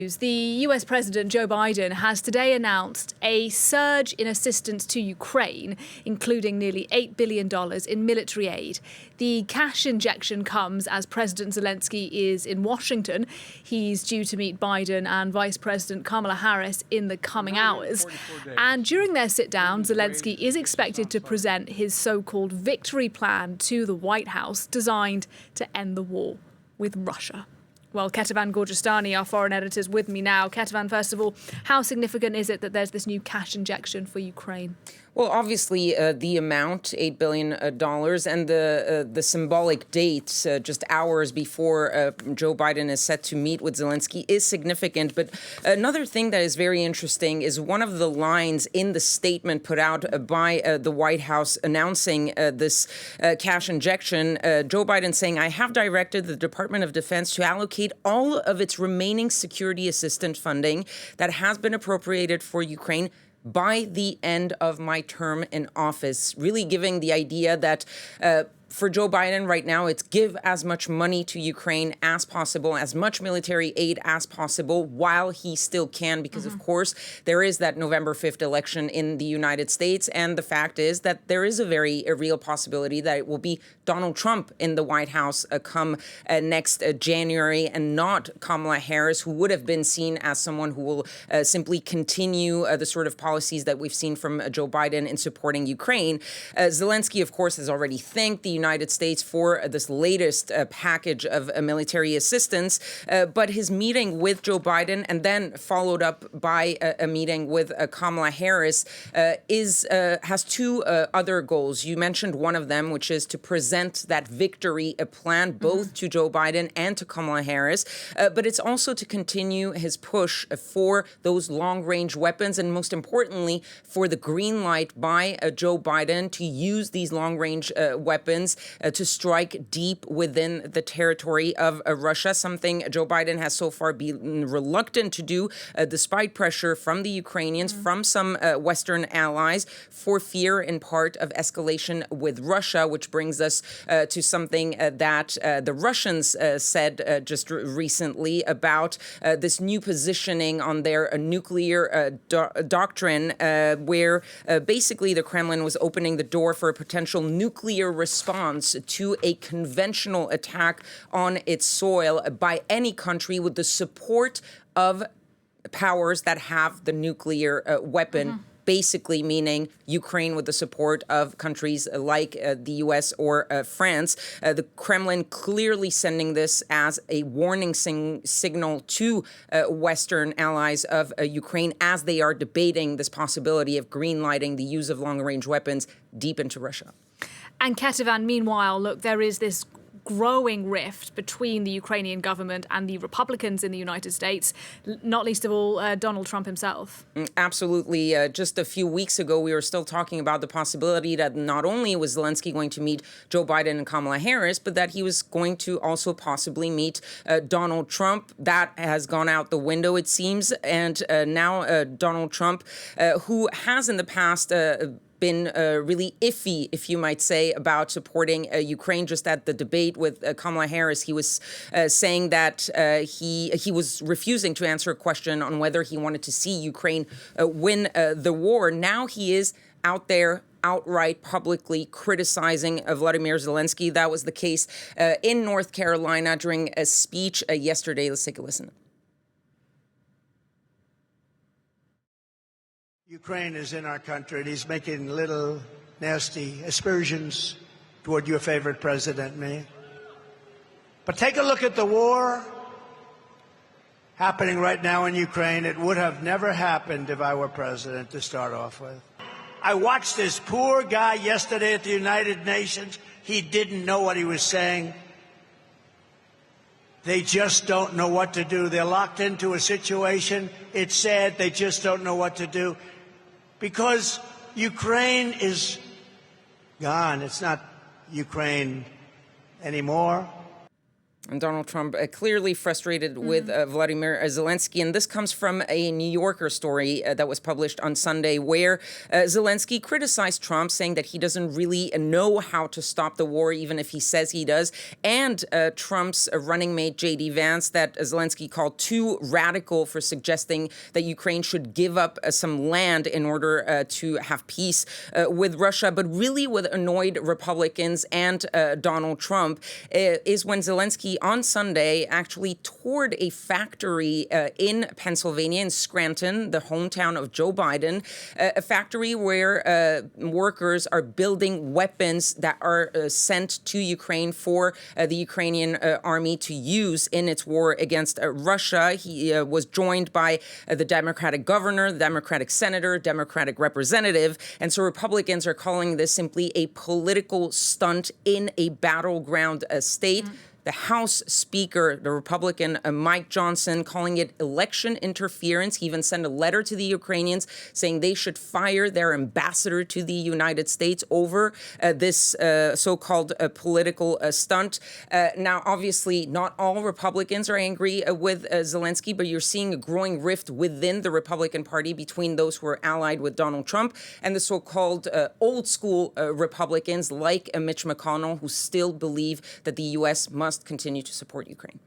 The US President Joe Biden has today announced a surge in assistance to Ukraine, including nearly $8 billion in military aid. The cash injection comes as President Zelensky is in Washington. He's due to meet Biden and Vice President Kamala Harris in the coming hours. And during their sit-down, Zelensky is expected to present his so-called victory plan to the White House, designed to end the war with Russia. Well, Ketavan Gorjestani, our foreign editor, is with me now. Ketavan, first of all, how significant is it that there's this new cash injection for Ukraine? Well, obviously, the amount, $8 billion, and the symbolic dates just hours before Joe Biden is set to meet with Zelensky is significant. But another thing that is very interesting is one of the lines in the statement put out by the White House announcing this cash injection. Joe Biden saying, "I have directed the Department of Defense to allocate all of its remaining security assistance funding that has been appropriated for Ukraine by the end of my term in office," really giving the idea that for Joe Biden right now, it's give as much money to Ukraine as possible, as much military aid as possible while he still can, because of course there is that November 5th election in the United States. And the fact is that there is a real possibility that it will be Donald Trump in the White House come next January, and not Kamala Harris, who would have been seen as someone who will simply continue the sort of policies that we've seen from Joe Biden in supporting Ukraine. Zelensky, of course, has already thanked the United States for this latest package of military assistance, but his meeting with Joe Biden and then followed up by a meeting with Kamala Harris has two other goals. You mentioned one of them, which is to present that victory plan both to Joe Biden and to Kamala Harris, but it's also to continue his push for those long-range weapons, and most importantly, for the green light by Joe Biden to use these long-range weapons to strike deep within the territory of Russia, something Joe Biden has so far been reluctant to do, despite pressure from the Ukrainians, from some Western allies, for fear in part of escalation with Russia, which brings us to something that the Russians said just recently about this new positioning on their nuclear doctrine, where basically the Kremlin was opening the door for a potential nuclear response to a conventional attack on its soil by any country with the support of powers that have the nuclear weapon. Basically meaning Ukraine with the support of countries like the U.S. or France. The Kremlin clearly sending this as a warning signal to Western allies of Ukraine as they are debating this possibility of greenlighting the use of long-range weapons deep into Russia. And Ketavan, meanwhile, look, there is this growing rift between the Ukrainian government and the Republicans in the United States, not least of all Donald Trump himself. Absolutely. Just a few weeks ago, we were still talking about the possibility that not only was Zelensky going to meet Joe Biden and Kamala Harris, but that he was going to also possibly meet Donald Trump. That has gone out the window, it seems. And now Donald Trump, who has in the past been really iffy, if you might say, about supporting Ukraine. Just at the debate with Kamala Harris, he was saying that he was refusing to answer a question on whether he wanted to see Ukraine win the war. Now he is out there outright publicly criticizing Volodymyr Zelensky. That was the case in North Carolina during a speech yesterday. Let's take a listen. Ukraine is in our country, and he's making little nasty aspersions toward your favorite president, me. But take a look at the war happening right now in Ukraine. It would have never happened if I were president, to start off with. I watched this poor guy yesterday at the United Nations. He didn't know what he was saying. They just don't know what to do. They're locked into a situation. It's sad. They just don't know what to do. Because Ukraine is gone. It's not Ukraine anymore. And Donald Trump clearly frustrated with Volodymyr Zelensky. And this comes from a New Yorker story that was published on Sunday, where Zelensky criticized Trump, saying that he doesn't really know how to stop the war, even if he says he does. And Trump's running mate, J.D. Vance, that Zelensky called too radical for suggesting that Ukraine should give up some land in order to have peace with Russia. But really what annoyed Republicans and Donald Trump is when Zelensky on Sunday actually toured a factory in Pennsylvania, in Scranton, the hometown of Joe Biden, a factory where workers are building weapons that are sent to Ukraine for the Ukrainian army to use in its war against Russia. He was joined by the Democratic governor, the Democratic senator, Democratic representative. And so Republicans are calling this simply a political stunt in a battleground state. The House Speaker, the Republican Mike Johnson, calling it election interference. He even sent a letter to the Ukrainians saying they should fire their ambassador to the United States over this so-called political stunt. Now, obviously, not all Republicans are angry with Zelensky, but you're seeing a growing rift within the Republican Party between those who are allied with Donald Trump and the so-called old school Republicans like Mitch McConnell, who still believe that the U.S. must continue to support Ukraine.